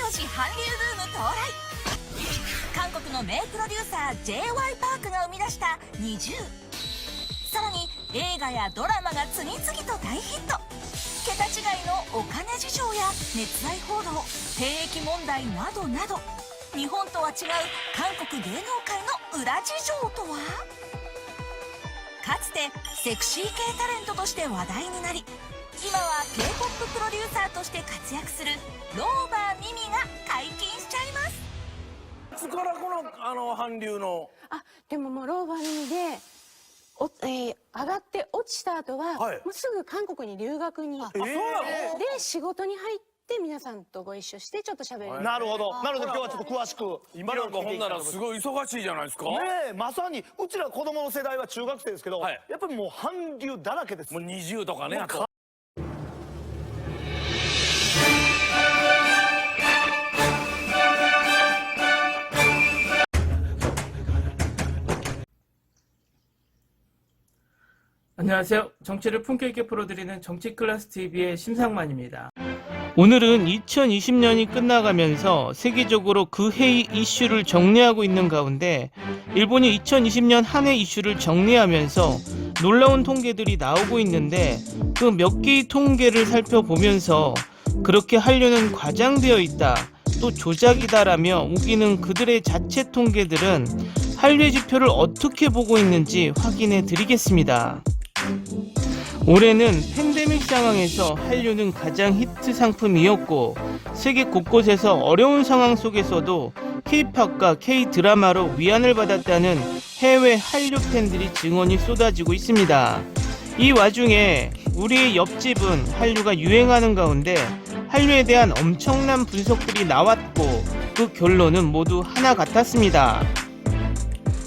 年韓流ブーム到来。韓国の名プロデューサー J.Y. パークが生み出したNiziU。さらに映画やドラマが次々と大ヒット。桁違いのお金事情や熱愛報道、兵役問題などなど、日本とは違う韓国芸能界の裏事情とは。かつてセクシー系タレントとして話題になり、今は K-POP プロデューサーとして活躍するローバー・ミミが解禁しちゃいます。いつからこの韓流の。でももうローバーミミで上がって落ちた後は、はいもうすぐ韓国に留学に行ってそうなの？で仕事に入って皆さんとご一緒してちょっと喋る。なるほど。なので今日はちょっと詳しく今なんかほんならすごい忙しいじゃないですか。ねえ、まさにうちら子供の世代は中学生ですけど、はいやっぱりもう韓流だらけです。もう20とかね。あと안녕하세요. 정치를 품격 있게 풀어드리는 정치클래스TV의 심상만입니다. 오늘은 2020년이 끝나가면서 세계적으로 그 해의 이슈를 정리하고 있는 가운데 일본이 2020년 한 해 이슈를 정리하면서 놀라운 통계들이 나오고 있는데 그 몇 개의 통계를 살펴보면서 그렇게 한류는 과장되어 있다, 또 조작이다라며 우기는 그들의 자체 통계들은 한류의 지표를 어떻게 보고 있는지 확인해 드리겠습니다. 올해는 팬데믹 상황에서 한류는 가장 히트 상품이었고, 세계 곳곳에서 어려운 상황 속에서도 K-팝과 K-드라마로 위안을 받았다는 해외 한류 팬들이 증언이 쏟아지고 있습니다. 이 와중에 우리의 옆집은 한류가 유행하는 가운데 한류에 대한 엄청난 분석들이 나왔고, 그 결론은 모두 하나 같았습니다.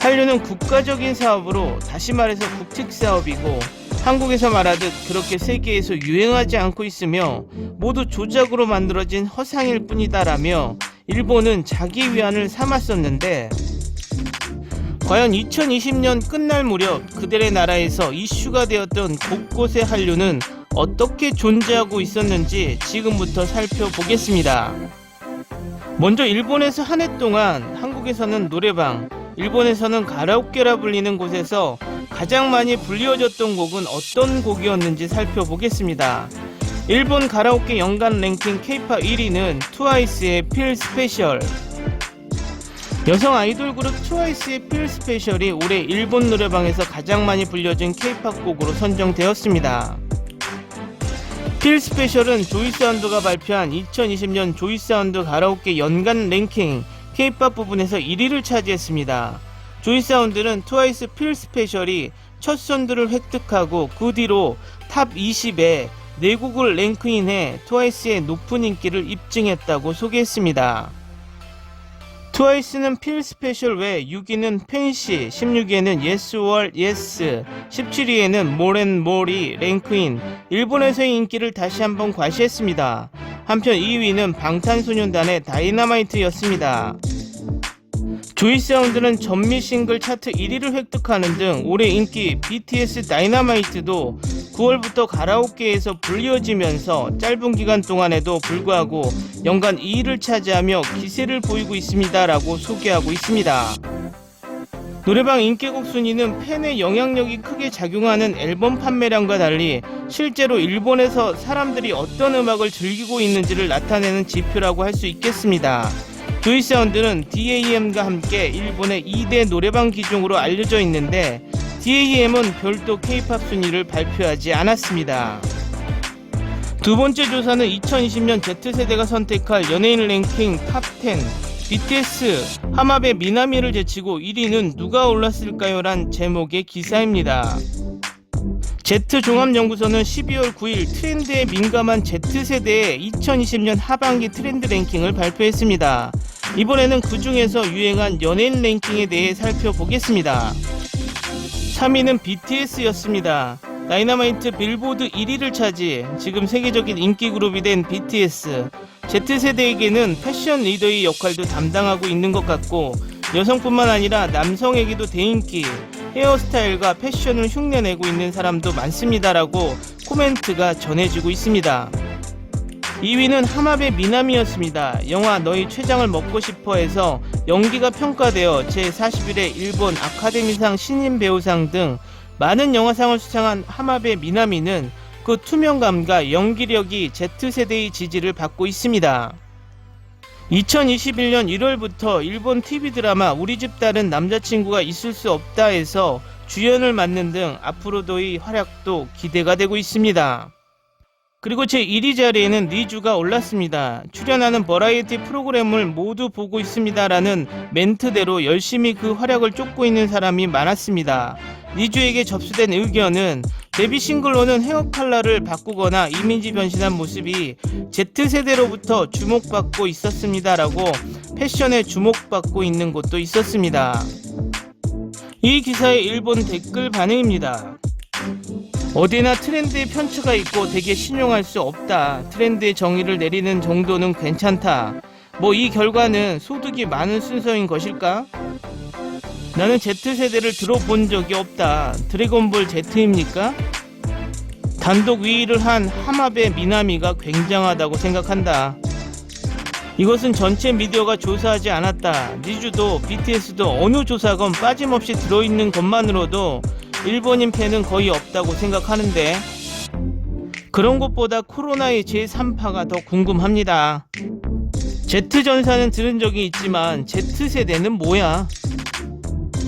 한류는 국가적인 사업으로, 다시 말해서 국책사업이고, 한국에서 말하듯 그렇게 세계에서 유행하지 않고 있으며 모두 조작으로 만들어진 허상일 뿐이다라며 일본은 자기 위안을 삼았었는데, 과연 2020년 끝날 무렵 그들의 나라에서 이슈가 되었던 곳곳의 한류는 어떻게 존재하고 있었는지 지금부터 살펴보겠습니다. 먼저 일본에서 한 해 동안 한국에서는 노래방, 일본에서는 가라오케라 불리는 곳에서 가장 많이 불리워졌던 곡은 어떤 곡이었는지 살펴보겠습니다. 일본 가라오케 연간 랭킹 K-팝 1위는 트와이스의 Feel Special. 여성 아이돌 그룹 트와이스의 Feel Special이 올해 일본 노래방에서 가장 많이 불려진 K-팝 곡으로 선정되었습니다. Feel Special은 조이사운드가 발표한 2020년 조이사운드 가라오케 연간 랭킹 K-팝 부분에서 1위를 차지했습니다. 조이사운드는 트와이스 Feel Special이 첫 선두를 획득하고 그 뒤로 탑 20에 4곡을 랭크인해 트와이스의 높은 인기를 입증했다고 소개했습니다. 트와이스는 Feel Special 외 6위는 팬시, 16위에는 Yes or Yes, 17위에는 More and More이 랭크인, 일본에서의 인기를 다시 한번 과시했습니다. 한편 2위는 방탄소년단의 다이너마이트였습니다. 조이사운드는 전미 싱글 차트 1위를 획득하는 등 올해 인기 BTS 다이너마이트도 9월부터 가라오케에서 불리워지면서 짧은 기간 동안에도 불구하고 연간 2위를 차지하며 기세를 보이고 있습니다라고 소개하고 있습니다. 노래방 인기곡 순위는 팬의 영향력이 크게 작용하는 앨범 판매량과 달리 실제로 일본에서 사람들이 어떤 음악을 즐기고 있는지를 나타내는 지표라고 할 수 있겠습니다. 조이사운드는 DAM과 함께 일본의 2대 노래방 기종으로 알려져 있는데, DAM은 별도 K-팝 순위를 발표하지 않았습니다. 두 번째 조사는 2020년 Z세대가 선택할 연예인 랭킹 탑10, BTS, 하마베 미나미를 제치고 1위는 누가 올랐을까요? 란 제목의 기사입니다. Z종합연구소는 12월 9일 트렌드에 민감한 Z세대의 2020년 하반기 트렌드 랭킹을 발표했습니다. 이번에는 그 중에서 유행한 연예인 랭킹에 대해 살펴보겠습니다. 3위는 BTS였습니다. 다이너마이트 빌보드 1위를 차지, 지금 세계적인 인기 그룹이 된 BTS. Z세대에게는 패션 리더의 역할도 담당하고 있는 것 같고, 여성뿐만 아니라 남성에게도 대인기, 헤어스타일과 패션을 흉내내고 있는 사람도 많습니다라고 코멘트가 전해지고 있습니다. 2위는 하마베 미나미였습니다. 영화 너희 췌장을 먹고 싶어에서 연기가 평가되어 제41회 일본 아카데미상 신인 배우상 등 많은 영화상을 수상한 하마베 미나미는 그 투명감과 연기력이 Z세대의 지지를 받고 있습니다. 2021년 1월부터 일본 TV 드라마 우리 집 딸은 남자친구가 있을 수 없다에서 주연을 맡는 등 앞으로도의 활약도 기대가 되고 있습니다. 그리고 제1위 자리에는 니주가 올랐습니다. 출연하는 버라이어티 프로그램을 모두 보고 있습니다라는 멘트대로 열심히 그 활약을 쫓고 있는 사람이 많았습니다. 니주에게 접수된 의견은 데뷔 싱글로는 헤어 컬러를 바꾸거나 이미지 변신한 모습이 Z세대로부터 주목받고 있었습니다라고 패션에 주목받고 있는 곳도 있었습니다. 이 기사의 일본 댓글 반응입니다. 어디나 트렌드의 편차가 있고 되게 신용할 수 없다. 트렌드의 정의를 내리는 정도는 괜찮다. 뭐 이 결과는 소득이 많은 순서인 것일까? 나는 Z세대를 들어본 적이 없다. 드래곤볼 Z입니까? 단독 위의를 한 하마베 미나미가 굉장하다고 생각한다. 이것은 전체 미디어가 조사하지 않았다. 니주도 BTS도 어느 조사건 빠짐없이 들어있는 것만으로도 일본인 팬은 거의 없다고 생각하는데 그런 것보다 코로나의 제3파가 더 궁금합니다. Z전사는 들은 적이 있지만 Z세대는 뭐야?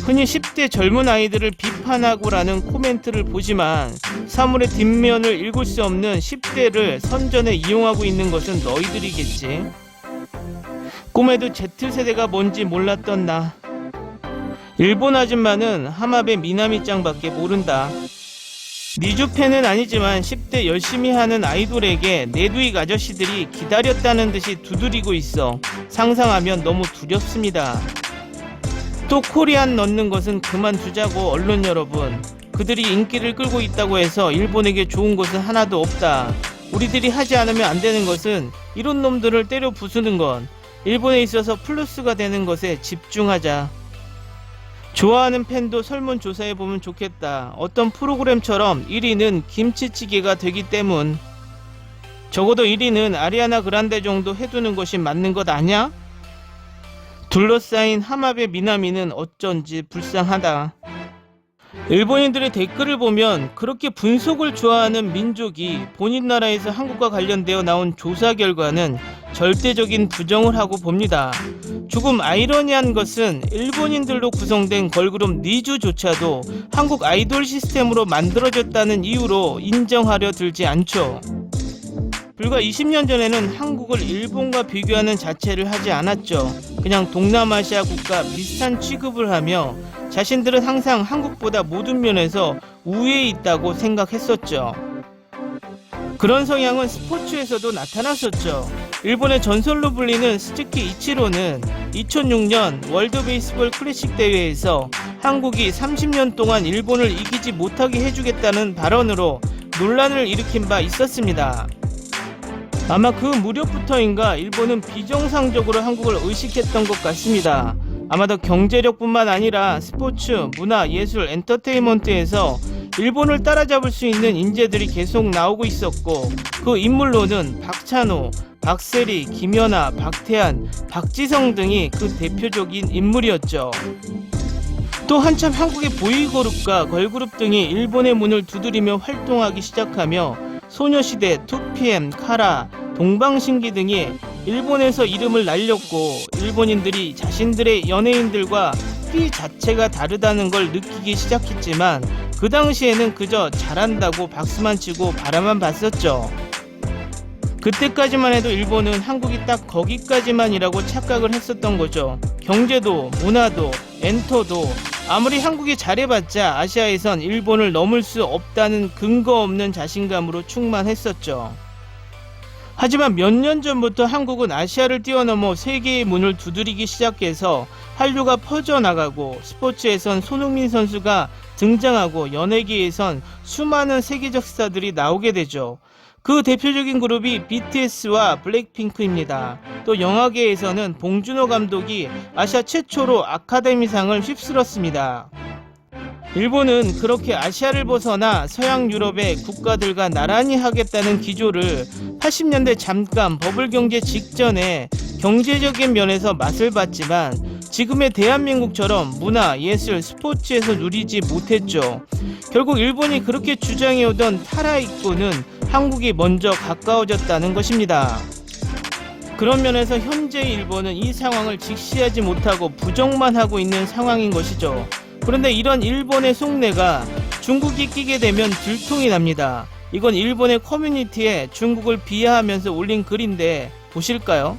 흔히 10대 젊은 아이들을 비판하고라는 코멘트를 보지만 사물의 뒷면을 읽을 수 없는 10대를 선전에 이용하고 있는 것은 너희들이겠지. 꿈에도 Z세대가 뭔지 몰랐던 나. 일본 아줌마는 하마베 미나미짱밖에 모른다. 니주 팬은 아니지만 10대 열심히 하는 아이돌에게 내두익 아저씨들이 기다렸다는 듯이 두드리고 있어 상상하면 너무 두렵습니다. 또 코리안 넣는 것은 그만두자고 언론 여러분. 그들이 인기를 끌고 있다고 해서 일본에게 좋은 것은 하나도 없다. 우리들이 하지 않으면 안 되는 것은 이런 놈들을 때려 부수는 것. 일본에 있어서 플러스가 되는 것에 집중하자. 좋아하는 팬도 설문조사해보면 좋겠다. 어떤 프로그램처럼 1위는 김치찌개가 되기 때문. 적어도 1위는 아리아나 그란데 정도 해두는 것이 맞는 것 아냐? 둘러싸인 하마베 미나미는 어쩐지 불쌍하다. 일본인들의 댓글을 보면 그렇게 분속을 좋아하는 민족이 본인 나라에서 한국과 관련되어 나온 조사 결과는 절대적인 부정을 하고 봅니다. 조금 아이러니한 것은 일본인들로 구성된 걸그룹 니주조차도 한국 아이돌 시스템으로 만들어졌다는 이유로 인정하려 들지 않죠. 불과 20년 전에는 한국을 일본과 비교하는 자체를 하지 않았죠. 그냥 동남아시아 국가 비슷한 취급을 하며 자신들은 항상 한국보다 모든 면에서 우위에 있다고 생각했었죠. 그런 성향은 스포츠에서도 나타났었죠. 일본의 전설로 불리는 스즈키 이치로는 2006년 월드 베이스볼 클래식 대회에서 한국이 30년 동안 일본을 이기지 못하게 해주겠다는 발언으로 논란을 일으킨 바 있었습니다. 아마 그 무렵부터인가 일본은 비정상적으로 한국을 의식했던 것 같습니다. 아마도 경제력뿐만 아니라 스포츠, 문화, 예술, 엔터테인먼트에서 일본을 따라잡을 수 있는 인재들이 계속 나오고 있었고 그 인물로는 박찬호, 박세리, 김연아, 박태환, 박지성 등이 그 대표적인 인물이었죠. 또 한참 한국의 보이그룹과 걸그룹 등이 일본의 문을 두드리며 활동하기 시작하며 소녀시대, 2PM, 카라, 동방신기 등이 일본에서 이름을 날렸고 일본인들이 자신들의 연예인들과 피 자체가 다르다는 걸 느끼기 시작했지만 그 당시에는 그저 잘한다고 박수만 치고 바라만 봤었죠. 그때까지만 해도 일본은 한국이 딱 거기까지만이라고 착각을 했었던 거죠. 경제도, 문화도, 엔터도 아무리 한국이 잘해봤자 아시아에선 일본을 넘을 수 없다는 근거 없는 자신감으로 충만했었죠. 하지만 몇 년 전부터 한국은 아시아를 뛰어넘어 세계의 문을 두드리기 시작해서 한류가 퍼져나가고 스포츠에선 손흥민 선수가 등장하고 연예계에선 수많은 세계적 스타들이 나오게 되죠. 그 대표적인 그룹이 BTS와 블랙핑크입니다. 또 영화계에서는 봉준호 감독이 아시아 최초로 아카데미상을 휩쓸었습니다. 일본은 그렇게 아시아를 벗어나 서양 유럽의 국가들과 나란히 하겠다는 기조를 80년대 잠깐 버블 경제 직전에 경제적인 면에서 맛을 봤지만 지금의 대한민국처럼 문화, 예술, 스포츠에서 누리지 못했죠. 결국 일본이 그렇게 주장해오던 타라이꾸는 한국이 먼저 가까워졌다는 것입니다. 그런 면에서 현재 일본은 이 상황을 직시하지 못하고 부정만 하고 있는 상황인 것이죠. 그런데 이런 일본의 속내가 중국이 끼게 되면 들통이 납니다. 이건 일본의 커뮤니티에 중국을 비하하면서 올린 글인데 보실까요?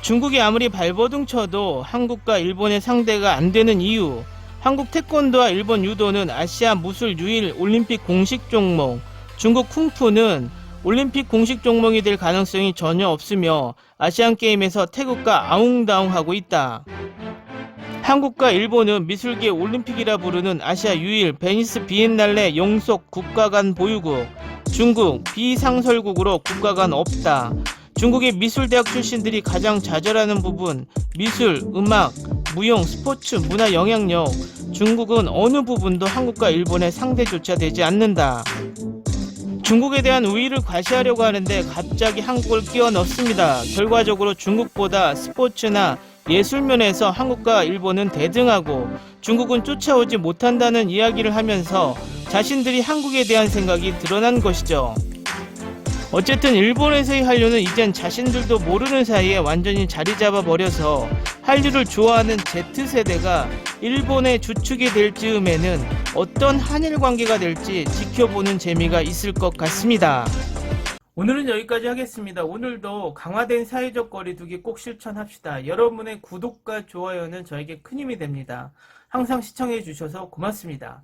중국이 아무리 발버둥 쳐도 한국과 일본의 상대가 안 되는 이유. 한국 태권도와 일본 유도는 아시아 무술 유일 올림픽 공식 종목, 중국 쿵푸는 올림픽 공식 종목이 될 가능성이 전혀 없으며 아시안게임에서 태국과 아웅다웅하고 있다. 한국과 일본은 미술계 올림픽이라 부르는 아시아 유일 베니스 비엔날레 용속 국가 간 보유국, 중국 비상설국으로 국가 간 없다. 중국의 미술대학 출신들이 가장 좌절하는 부분, 미술, 음악, 무용, 스포츠, 문화 영향력, 중국은 어느 부분도 한국과 일본의 상대조차 되지 않는다. 중국에 대한 우위를 과시하려고 하는데 갑자기 한국을 끼워 넣습니다. 결과적으로 중국보다 스포츠나 예술면에서 한국과 일본은 대등하고 중국은 쫓아오지 못한다는 이야기를 하면서 자신들이 한국에 대한 생각이 드러난 것이죠. 어쨌든 일본에서의 한류는 이젠 자신들도 모르는 사이에 완전히 자리 잡아 버려서 한류를 좋아하는 Z세대가 일본의 주축이 될 즈음에는 어떤 한일 관계가 될지 지켜보는 재미가 있을 것 같습니다. 오늘은 여기까지 하겠습니다. 오늘도 강화된 사회적 거리두기 꼭 실천합시다. 여러분의 구독과 좋아요는 저에게 큰 힘이 됩니다. 항상 시청해 주셔서 고맙습니다.